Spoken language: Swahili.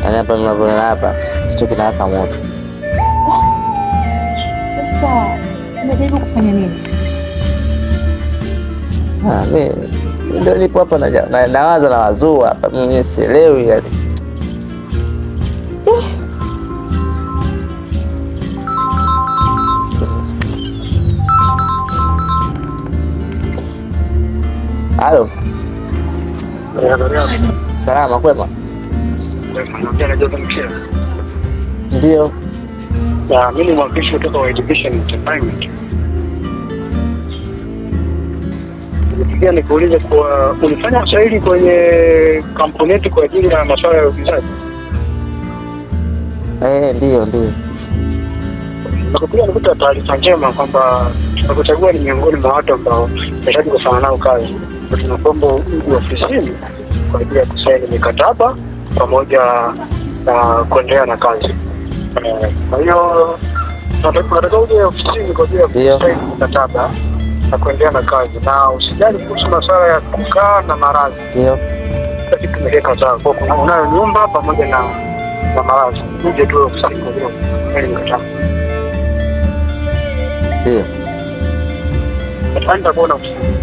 Yaani hapa mnapoona hapa kichwa kinawaka moto. Sasa umejaribu kufanya nini? Mimi ndio nipo hapa nawaza na wazua hapa, mimi sielewi yani. Halo. Salama kwema? Ndio. Mimi ni mwakilishi kutoka wa Education Entertainment. Nilikuja nikuulize kwa ulifanya usaili kwenye kampuni yetu kwa ajili ya masuala ya uigizaji? Ndio. Nakupigia nikuta taarifa njema kwamba tunakuchagua ni miongoni mwa watu ambao tunahitaji kufanya nao kazi. Tunakuomba uje ofisini kwa ajili ya kusaini mikataba pamoja na kuendelea na kazi. Kwa hiyo tunataka uje ofisini kwa ajili ya kusaini mikataba na kuendelea na kazi, na usijali kuhusu masuala ya kukaa na maradhi. Ndio. Kitu tumeweka sawa. Kwa kuna unayo nyumba pamoja na maradhi. Uje tu ofisini kwa ajili ya kusaini mikataba. Ndio. Nitakuona ofisini.